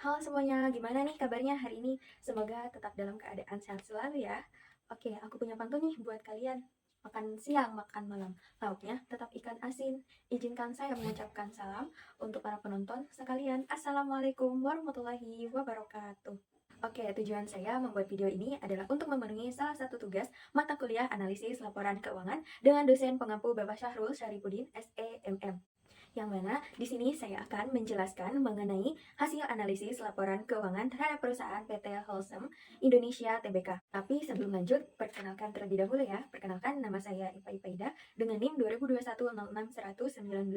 Halo semuanya, gimana nih kabarnya hari ini? Semoga tetap dalam keadaan sehat selalu ya. Oke, aku punya pantun nih buat kalian. Makan siang, makan malam, lauknya tetap ikan asin. Izinkan saya mengucapkan salam untuk para penonton sekalian. Assalamualaikum warahmatullahi wabarakatuh. Oke, tujuan saya membuat video ini adalah untuk memenuhi salah satu tugas mata kuliah analisis laporan keuangan dengan dosen pengampu Bapak Syahrul Syarifudin, SEMM, yang mana di sini saya akan menjelaskan mengenai hasil analisis laporan keuangan terhadap perusahaan PT Holcim Indonesia Tbk. Tapi sebelum lanjut, perkenalkan terlebih dahulu ya. Perkenalkan, nama saya Ipa Ipaida dengan NIM 2021-06-119,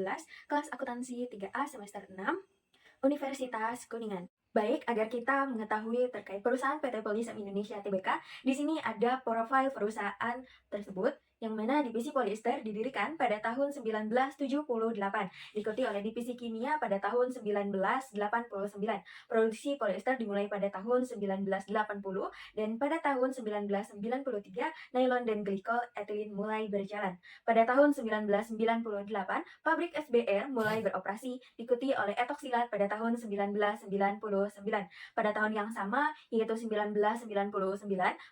kelas akuntansi 3A semester 6, Universitas Kuningan. Baik, agar kita mengetahui terkait perusahaan PT Polisem Indonesia Tbk, di sini ada profil perusahaan tersebut yang mana divisi poliester didirikan pada tahun 1978, diikuti oleh divisi kimia pada tahun 1989. Produksi poliester dimulai pada tahun 1980 dan pada tahun 1993 nilon dan glikol etilen mulai berjalan. Pada tahun 1998, pabrik SBR mulai beroperasi, diikuti oleh etoksilat pada tahun 1999. Pada tahun yang sama, yaitu 1999,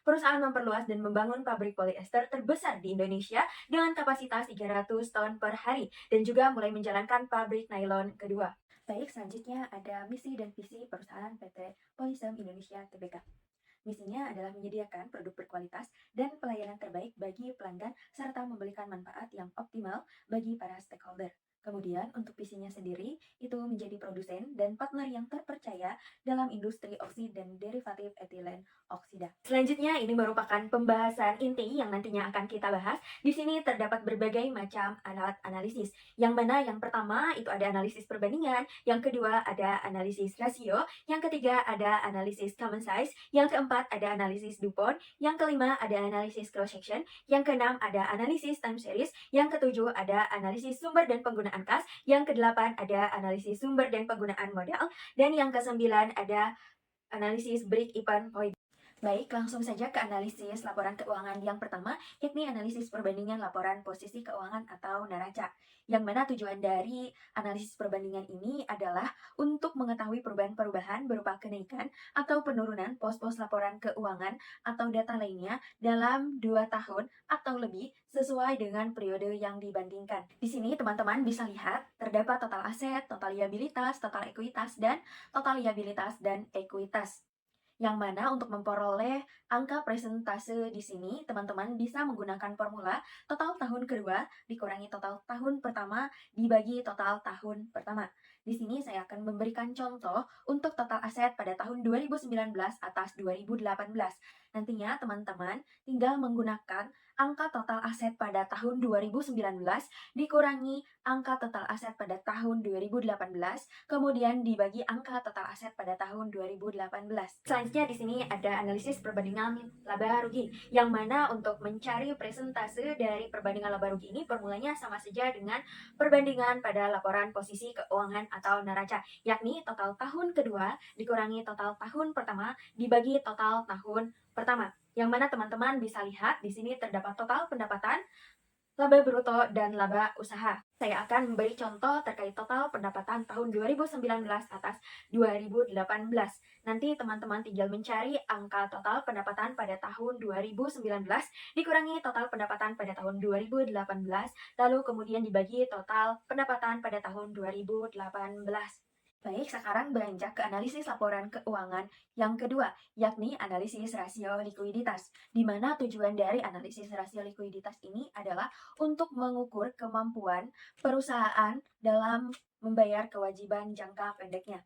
perusahaan memperluas dan membangun pabrik poliester terbesar di Indonesia dengan kapasitas 300 ton per hari dan juga mulai menjalankan pabrik nilon kedua. Baik, selanjutnya ada misi dan visi perusahaan PT Polisem Indonesia Tbk. Misinya adalah menyediakan produk berkualitas dan pelayanan terbaik bagi pelanggan serta memberikan manfaat yang optimal bagi para stakeholder. Kemudian untuk visinya sendiri itu menjadi produsen dan partner yang terpercaya dalam industri oksid dan derivatif etilen oksida. Selanjutnya ini merupakan pembahasan inti yang nantinya akan kita bahas. Di sini terdapat berbagai macam alat analisis. Yang mana yang pertama itu ada analisis perbandingan, yang kedua ada analisis rasio, yang ketiga ada analisis common size, yang keempat ada analisis DuPont, yang kelima ada analisis cross section, yang keenam ada analisis time series, yang ketujuh ada analisis sumber dan penggunaan kas, yang kedelapan ada analisis sumber dan penggunaan modal, dan yang kesembilan ada analisis break even point. Baik, langsung saja ke analisis laporan keuangan yang pertama, yakni analisis perbandingan laporan posisi keuangan atau neraca. Yang mana tujuan dari analisis perbandingan ini adalah untuk mengetahui perubahan-perubahan berupa kenaikan atau penurunan pos-pos laporan keuangan atau data lainnya dalam 2 tahun atau lebih sesuai dengan periode yang dibandingkan. Di sini teman-teman bisa lihat terdapat total aset, total liabilitas, total ekuitas, dan total liabilitas dan ekuitas. Yang mana untuk memperoleh angka presentase di sini, teman-teman bisa menggunakan formula total tahun kedua dikurangi total tahun pertama dibagi total tahun pertama. Di sini saya akan memberikan contoh untuk total aset pada tahun 2019 atas 2018. Nantinya teman-teman tinggal menggunakan angka total aset pada tahun 2019 dikurangi angka total aset pada tahun 2018, kemudian dibagi angka total aset pada tahun 2018. Selanjutnya di sini ada analisis perbandingan laba rugi, yang mana untuk mencari presentase dari perbandingan laba rugi ini formulanya sama saja dengan perbandingan pada laporan posisi keuangan atau neraca, yakni total tahun kedua dikurangi total tahun pertama dibagi total tahun pertama. Yang mana teman-teman bisa lihat di sini terdapat total pendapatan, laba bruto, dan laba usaha. Saya akan memberi contoh terkait total pendapatan tahun 2019 atas 2018. Nanti teman-teman tinggal mencari angka total pendapatan pada tahun 2019 dikurangi total pendapatan pada tahun 2018, lalu kemudian dibagi total pendapatan pada tahun 2018. Baik, sekarang beranjak ke analisis laporan keuangan yang kedua, yakni analisis rasio likuiditas, di mana tujuan dari analisis rasio likuiditas ini adalah untuk mengukur kemampuan perusahaan dalam membayar kewajiban jangka pendeknya.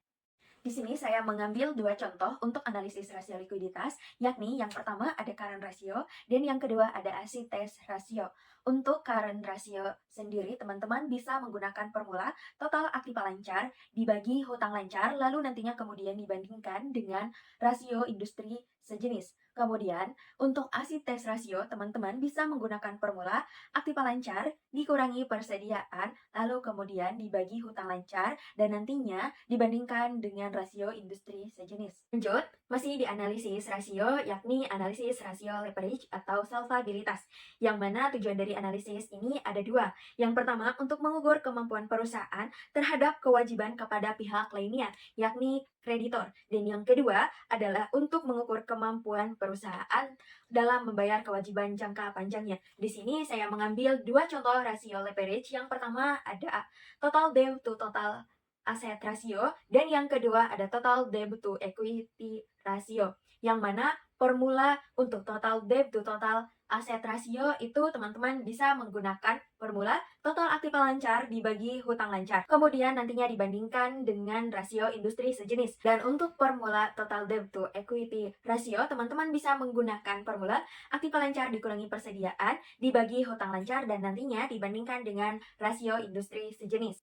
Di sini saya mengambil dua contoh untuk analisis rasio likuiditas, yakni yang pertama ada current ratio dan yang kedua ada acid test ratio. Untuk current ratio sendiri, teman-teman bisa menggunakan formula total aktiva lancar dibagi hutang lancar, lalu nantinya kemudian dibandingkan dengan rasio industri sejenis. Kemudian, untuk acid test ratio, teman-teman bisa menggunakan formula aktiva lancar dikurangi persediaan, lalu kemudian dibagi hutang lancar, dan nantinya dibandingkan dengan rasio industri sejenis. Lanjut, masih di analisis rasio, yakni analisis rasio leverage atau solvabilitas, yang mana tujuan dari analisis ini ada dua. Yang pertama, untuk mengukur kemampuan perusahaan terhadap kewajiban kepada pihak lainnya, yakni kreditor. Dan yang kedua adalah untuk mengukur kemampuan perusahaan dalam membayar kewajiban jangka panjangnya. Di sini saya mengambil dua contoh rasio leverage. Yang pertama ada total debt to total asset ratio, dan yang kedua ada total debt to equity ratio, yang mana formula untuk total debt to total asset ratio itu teman-teman bisa menggunakan formula total aktiva lancar dibagi hutang lancar, kemudian nantinya dibandingkan dengan rasio industri sejenis. Dan untuk formula total debt to equity ratio, teman-teman bisa menggunakan formula aktiva lancar dikurangi persediaan dibagi hutang lancar dan nantinya dibandingkan dengan rasio industri sejenis.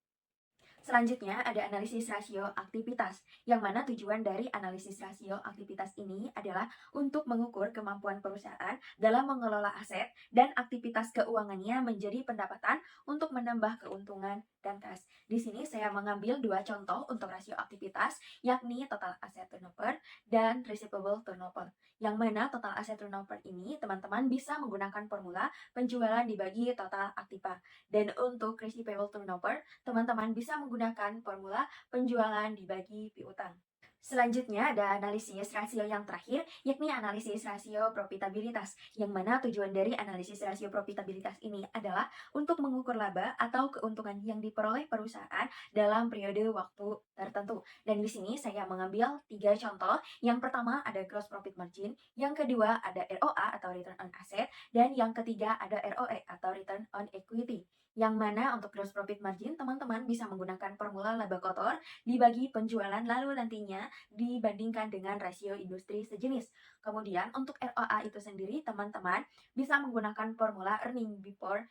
Selanjutnya ada analisis rasio aktivitas, yang mana tujuan dari analisis rasio aktivitas ini adalah untuk mengukur kemampuan perusahaan dalam mengelola aset dan aktivitas keuangannya menjadi pendapatan untuk menambah keuntungan dan kas. Di sini saya mengambil dua contoh untuk rasio aktivitas, yakni total asset turnover dan receivable turnover. Yang mana total asset turnover ini teman-teman bisa menggunakan formula penjualan dibagi total aktiva. Dan untuk receivable turnover, teman-teman bisa menggunakan formula penjualan dibagi piutang. Selanjutnya ada analisis rasio yang terakhir, yakni analisis rasio profitabilitas, yang mana tujuan dari analisis rasio profitabilitas ini adalah untuk mengukur laba atau keuntungan yang diperoleh perusahaan dalam periode waktu tertentu. Dan di sini saya mengambil tiga contoh. Yang pertama ada gross profit margin, yang kedua ada ROA atau return on asset, dan yang ketiga ada ROE atau return on equity. Yang mana untuk gross profit margin, teman-teman bisa menggunakan formula laba kotor dibagi penjualan lalu nantinya dibandingkan dengan rasio industri sejenis. Kemudian untuk ROA itu sendiri, teman-teman bisa menggunakan formula earning before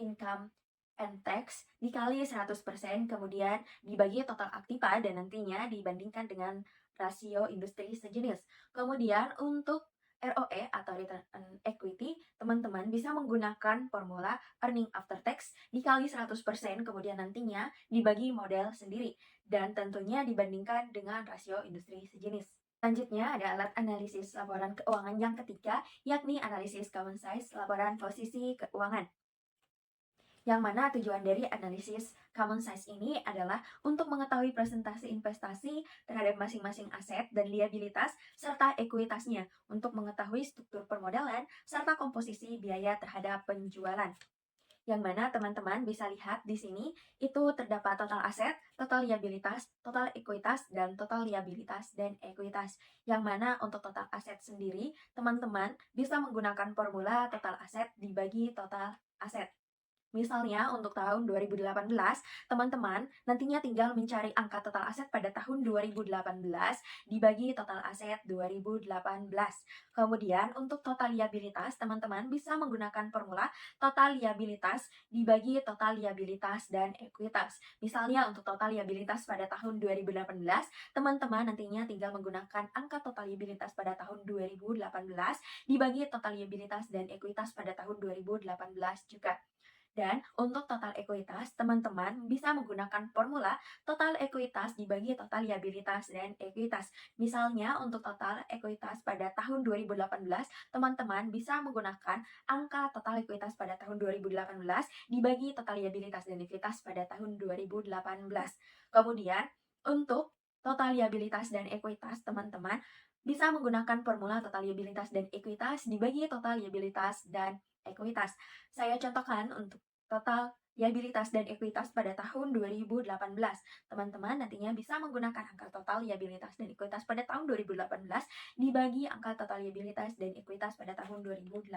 income and tax dikali 100%, kemudian dibagi total aktiva dan nantinya dibandingkan dengan rasio industri sejenis. Kemudian untuk ROE atau return on equity, teman-teman bisa menggunakan formula earning after tax dikali 100%, kemudian nantinya dibagi model sendiri dan tentunya dibandingkan dengan rasio industri sejenis. Selanjutnya ada alat analisis laporan keuangan yang ketiga, yakni analisis common size laporan posisi keuangan. Yang mana tujuan dari analisis common size ini adalah untuk mengetahui presentasi investasi terhadap masing-masing aset dan liabilitas serta ekuitasnya, untuk mengetahui struktur permodalan serta komposisi biaya terhadap penjualan. Yang mana teman-teman bisa lihat di sini itu terdapat total aset, total liabilitas, total ekuitas, dan total liabilitas dan ekuitas. Yang mana untuk total aset sendiri, teman-teman bisa menggunakan formula total aset dibagi total aset. Misalnya untuk tahun 2018, teman-teman nantinya tinggal mencari angka total aset pada tahun 2018 dibagi total aset 2018. Kemudian untuk total liabilitas, teman-teman bisa menggunakan formula total liabilitas dibagi total liabilitas dan ekuitas. Misalnya untuk total liabilitas pada tahun 2018, teman-teman nantinya tinggal menggunakan angka total liabilitas pada tahun 2018 dibagi total liabilitas dan ekuitas pada tahun 2018 juga. Dan untuk total ekuitas, teman-teman bisa menggunakan formula total ekuitas dibagi total liabilitas dan ekuitas. Misalnya untuk total ekuitas pada tahun 2018, teman-teman bisa menggunakan angka total ekuitas pada tahun 2018 dibagi total liabilitas dan ekuitas pada tahun 2018. Kemudian untuk total liabilitas dan ekuitas, teman-teman bisa menggunakan formula total liabilitas dan ekuitas dibagi total liabilitas dan ekuitas. Saya contohkan untuk total liabilitas dan ekuitas pada tahun 2018. Teman-teman nantinya bisa menggunakan angka total liabilitas dan ekuitas pada tahun 2018 dibagi angka total liabilitas dan ekuitas pada tahun 2018.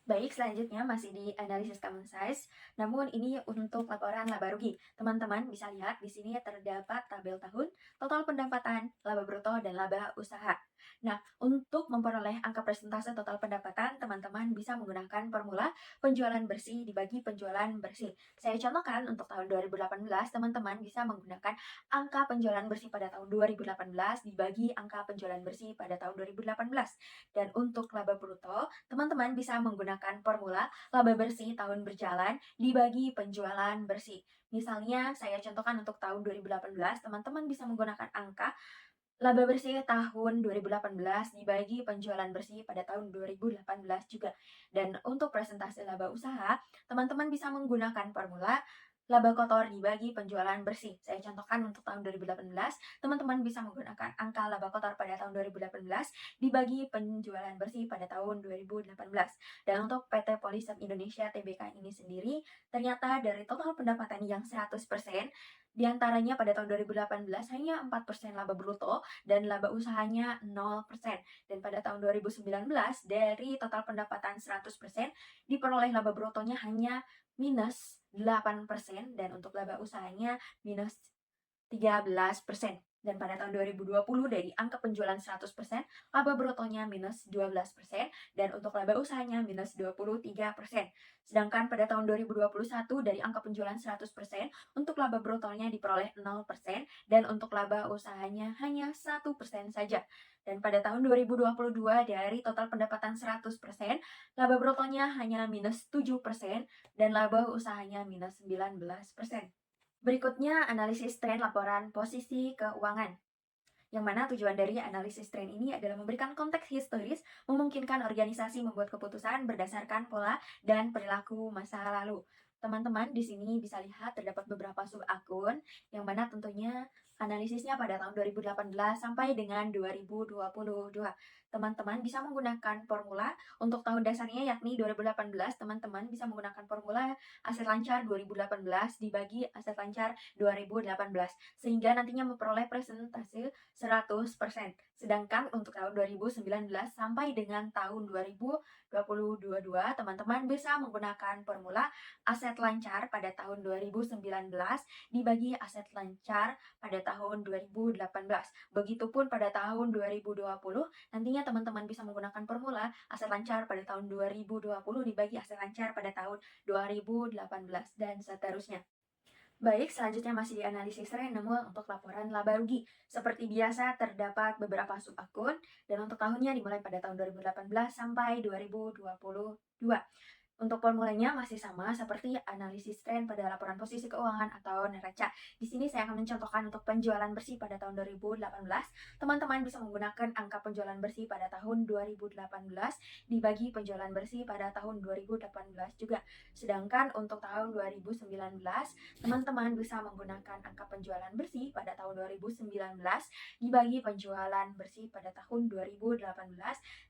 Baik, selanjutnya masih di analisis common size, namun ini untuk laporan laba rugi. Teman-teman bisa lihat di sini terdapat tabel tahun, total pendapatan, laba bruto, dan laba usaha. Nah, untuk memperoleh angka persentase total pendapatan, teman-teman bisa menggunakan formula penjualan bersih dibagi penjualan bersih. Saya contohkan untuk tahun 2018, teman-teman bisa menggunakan angka penjualan bersih pada tahun 2018 dibagi angka penjualan bersih pada tahun 2018. Dan untuk laba bruto, teman-teman bisa menggunakan menggunakan formula laba bersih tahun berjalan dibagi penjualan bersih. Misalnya, saya contohkan untuk tahun 2018, teman-teman bisa menggunakan angka laba bersih tahun 2018 dibagi penjualan bersih pada tahun 2018 juga. Dan untuk presentasi laba usaha, teman-teman bisa menggunakan formula laba kotor dibagi penjualan bersih. Saya contohkan untuk tahun 2018, teman-teman bisa menggunakan angka laba kotor pada tahun 2018 dibagi penjualan bersih pada tahun 2018. Dan untuk PT Polisem Indonesia Tbk ini sendiri, ternyata dari total pendapatan yang 100%, diantaranya pada tahun 2018 hanya 4% laba bruto dan laba usahanya 0%. Dan pada tahun 2019 dari total pendapatan 100% diperoleh laba brutonya hanya minus 8% dan untuk laba usahanya minus 13%. Dan pada tahun 2020 dari angka penjualan 100%, laba brutonya minus 12% dan untuk laba usahanya minus 23%. Sedangkan pada tahun 2021 dari angka penjualan 100%, untuk laba brutonya diperoleh 0% dan untuk laba usahanya hanya 1% saja. Dan pada tahun 2022 dari total pendapatan 100%, laba brutonya hanya minus 7% dan laba usahanya minus 19%. Berikutnya, analisis tren laporan posisi keuangan. Yang mana tujuan dari analisis tren ini adalah memberikan konteks historis, memungkinkan organisasi membuat keputusan berdasarkan pola dan perilaku masa lalu. Teman-teman di sini bisa lihat terdapat beberapa sub akun, yang mana tentunya analisisnya pada tahun 2018 sampai dengan 2022. Teman-teman bisa menggunakan formula untuk tahun dasarnya yakni 2018, teman-teman bisa menggunakan formula aset lancar 2018 dibagi aset lancar 2018 sehingga nantinya memperoleh presentase 100%. Sedangkan untuk tahun 2019 sampai dengan tahun 2022, teman-teman bisa menggunakan formula aset lancar pada tahun 2019 dibagi aset lancar pada tahun 2018. Begitupun pada tahun 2020, nantinya teman-teman bisa menggunakan formula aset lancar pada tahun 2020 dibagi aset lancar pada tahun 2018 dan seterusnya. Baik, selanjutnya masih di analisis random untuk laporan laba rugi. Seperti biasa, terdapat beberapa sub akun, dan untuk tahunnya dimulai pada tahun 2018 sampai 2022. Untuk formulanya masih sama seperti analisis tren pada laporan posisi keuangan atau neraca. Di sini saya akan mencontohkan untuk penjualan bersih pada tahun 2018. Teman-teman bisa menggunakan angka penjualan bersih pada tahun 2018 dibagi penjualan bersih pada tahun 2018 juga. Sedangkan untuk tahun 2019, teman-teman bisa menggunakan angka penjualan bersih pada tahun 2019 dibagi penjualan bersih pada tahun 2018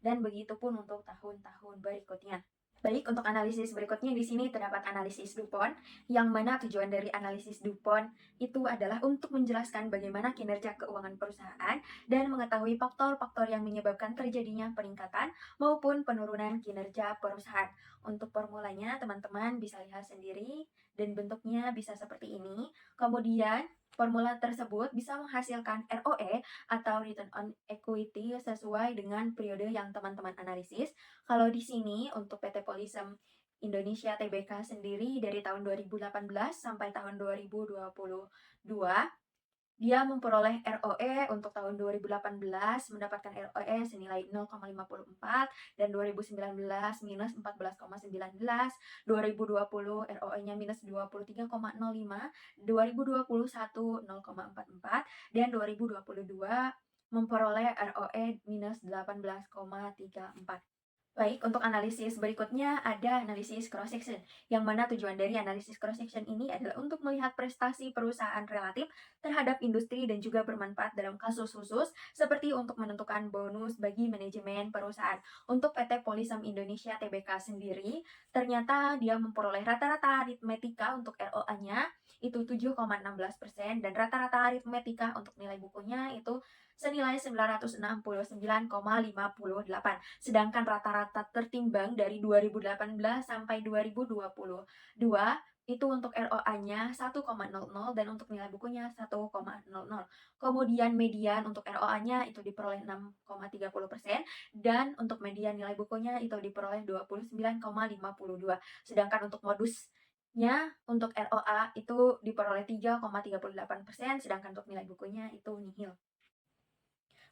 dan begitu pun untuk tahun-tahun berikutnya. Baik, untuk analisis berikutnya di sini terdapat analisis DuPont, yang mana tujuan dari analisis DuPont itu adalah untuk menjelaskan bagaimana kinerja keuangan perusahaan dan mengetahui faktor-faktor yang menyebabkan terjadinya peningkatan maupun penurunan kinerja perusahaan. Untuk formulanya, teman-teman bisa lihat sendiri dan bentuknya bisa seperti ini. Kemudian, formula tersebut bisa menghasilkan ROE atau Return on Equity sesuai dengan periode yang teman-teman analisis. Kalau di sini untuk PT Polisem Indonesia Tbk sendiri dari tahun 2018 sampai tahun 2022, dia memperoleh ROE untuk tahun 2018 mendapatkan ROE senilai 0,54 dan 2019 minus 14,19, 2020 ROE-nya minus 23,05, 2021 0,44 dan 2022 memperoleh ROE minus 18,34. Baik, untuk analisis berikutnya ada analisis cross-section, yang mana tujuan dari analisis cross-section ini adalah untuk melihat prestasi perusahaan relatif terhadap industri dan juga bermanfaat dalam kasus khusus, seperti untuk menentukan bonus bagi manajemen perusahaan. Untuk PT Polisem Indonesia Tbk sendiri, ternyata dia memperoleh rata-rata aritmetika untuk ROA-nya itu 7,16% dan rata-rata aritmetika untuk nilai bukunya itu senilai 969,58. Sedangkan rata-rata tertimbang dari 2018 sampai 2022 itu untuk ROA-nya 1,00 dan untuk nilai bukunya 1,00. Kemudian median untuk ROA-nya itu diperoleh 6,30% dan untuk median nilai bukunya itu diperoleh 29,52. Sedangkan untuk modusnya untuk ROA itu diperoleh 3,38%, sedangkan untuk nilai bukunya itu nihil.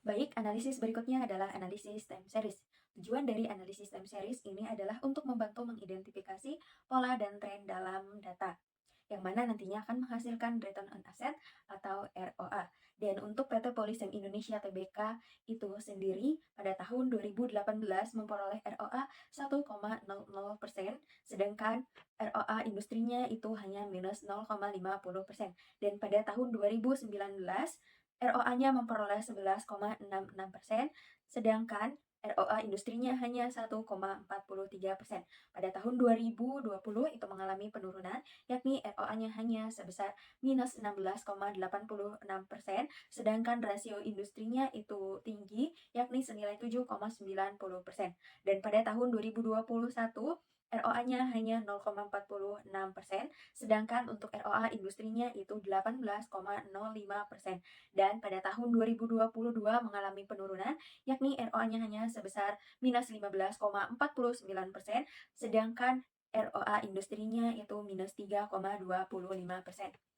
Baik, analisis berikutnya adalah analisis time series. Tujuan dari analisis time series ini adalah untuk membantu mengidentifikasi pola dan tren dalam data, yang mana nantinya akan menghasilkan return on asset atau ROA. Dan untuk PT Polisem Indonesia Tbk itu sendiri pada tahun 2018 memperoleh ROA 1,00%, sedangkan ROA industrinya itu hanya minus 0,50%. Dan pada tahun 2019 ROA-nya memperoleh 11,66%, sedangkan ROA industrinya hanya 1,43%. Pada tahun 2020 itu mengalami penurunan, yakni ROA-nya hanya sebesar minus 16,86%, sedangkan rasio industrinya itu tinggi, yakni senilai 7,90%. Dan pada tahun 2021, ROA-nya hanya 0,46%, sedangkan untuk ROA industrinya itu 18,05%. Dan pada tahun 2022 mengalami penurunan, yakni ROA-nya hanya sebesar minus 15,49%, sedangkan ROA industrinya itu minus 3,25%.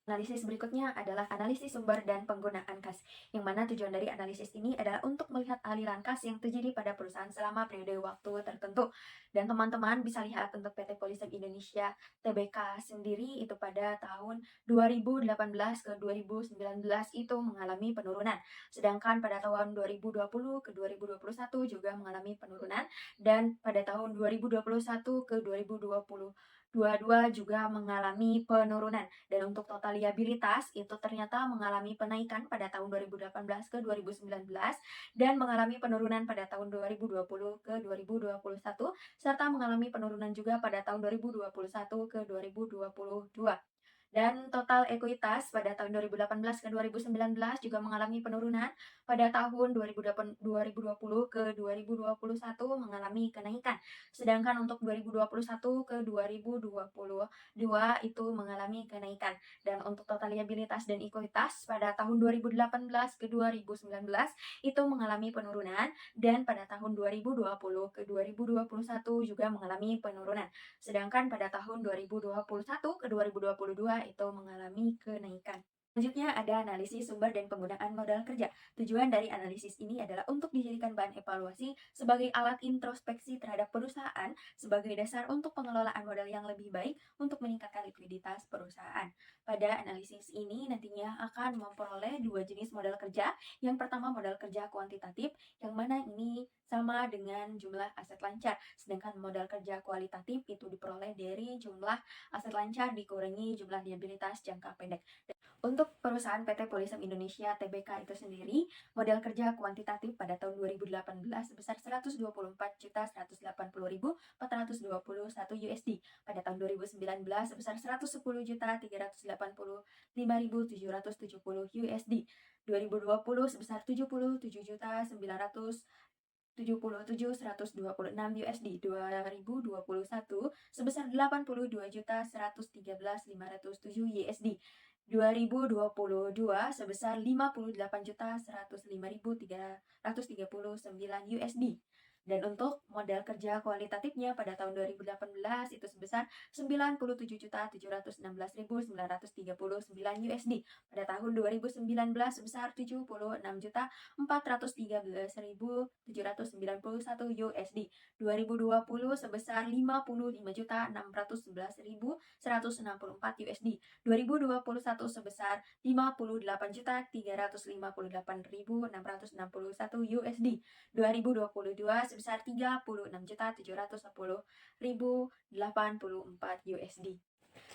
Analisis berikutnya adalah analisis sumber dan penggunaan kas, yang mana tujuan dari analisis ini adalah untuk melihat aliran kas yang terjadi pada perusahaan selama periode waktu tertentu. Dan teman-teman bisa lihat untuk PT Polisem Indonesia Tbk sendiri itu pada tahun 2018 ke 2019 itu mengalami penurunan. Sedangkan pada tahun 2020 ke 2021 juga mengalami penurunan, dan pada tahun 2021 ke 2022 juga mengalami penurunan. Dan untuk total liabilitas itu ternyata mengalami penaikan pada tahun 2018 ke 2019 dan mengalami penurunan pada tahun 2020 ke 2021 serta mengalami penurunan juga pada tahun 2021 ke 2022. Dan total ekuitas pada tahun 2018 ke 2019 juga mengalami penurunan. Pada tahun 2020 ke 2021 mengalami kenaikan. Sedangkan untuk 2021 ke 2022 itu mengalami kenaikan. Dan untuk total liabilitas dan ekuitas pada tahun 2018 ke 2019 itu mengalami penurunan, dan pada tahun 2020 ke 2021 juga mengalami penurunan. Sedangkan pada tahun 2021 ke 2022 itu mengalami kenaikan. Selanjutnya ada analisis sumber dan penggunaan modal kerja. Tujuan dari analisis ini adalah untuk dijadikan bahan evaluasi sebagai alat introspeksi terhadap perusahaan sebagai dasar untuk pengelolaan modal yang lebih baik untuk meningkatkan likuiditas perusahaan. Pada analisis ini nantinya akan memperoleh dua jenis modal kerja. Yang pertama modal kerja kuantitatif, yang mana ini sama dengan jumlah aset lancar. Sedangkan modal kerja kualitatif itu diperoleh dari jumlah aset lancar dikurangi jumlah liabilitas jangka pendek. Untuk perusahaan PT Polisem Indonesia Tbk itu sendiri, modal kerja kuantitatif pada tahun 2018 sebesar 124.180.421 USD. Pada tahun 2019 sebesar 110.385.770 USD. 2020 sebesar 77.977.126 USD. 2021 sebesar 82.113.507 USD. 2022 sebesar 58.105.339 USD. Dan untuk modal kerja kualitatifnya pada tahun 2018 itu sebesar 97.716.939 USD. Pada tahun 2019 sebesar 76.413.791 USD. 2020 sebesar 55.611.164 USD. 2021 sebesar 58.358.661 USD. 2022 sebesar 36.710.084 USD.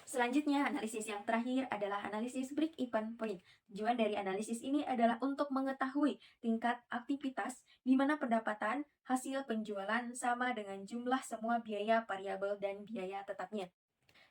Selanjutnya, analisis yang terakhir adalah analisis break-even point. Tujuan dari analisis ini adalah untuk mengetahui tingkat aktivitas di mana pendapatan hasil penjualan sama dengan jumlah semua biaya variabel dan biaya tetapnya.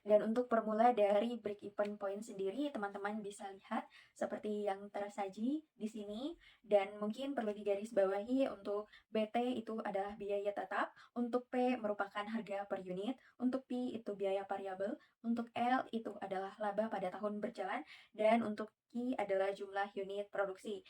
Dan untuk formula dari break-even point sendiri, teman-teman bisa lihat seperti yang tersaji di sini. Dan mungkin perlu digarisbawahi, untuk BT itu adalah biaya tetap, untuk P merupakan harga per unit, untuk P itu biaya variabel, untuk L itu adalah laba pada tahun berjalan, dan untuk Q adalah jumlah unit produksi.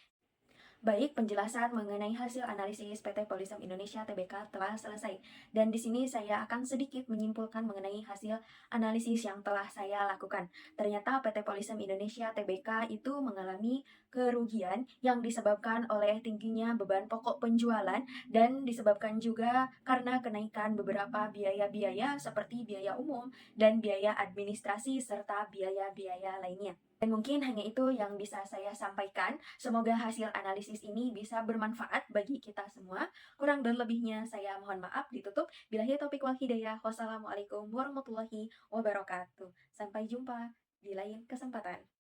Baik, penjelasan mengenai hasil analisis PT Polisem Indonesia (TBK) telah selesai. Dan di sini saya akan sedikit menyimpulkan mengenai hasil analisis yang telah saya lakukan. Ternyata PT Polisem Indonesia (TBK) itu mengalami kerugian yang disebabkan oleh tingginya beban pokok penjualan dan disebabkan juga karena kenaikan beberapa biaya-biaya seperti biaya umum dan biaya administrasi serta biaya-biaya lainnya. Dan mungkin hanya itu yang bisa saya sampaikan. Semoga hasil analisis ini bisa bermanfaat bagi kita semua. Kurang dan lebihnya saya mohon maaf. Ditutup. Billahi taufiq wal hidayah. Wassalamualaikum warahmatullahi wabarakatuh. Sampai jumpa di lain kesempatan.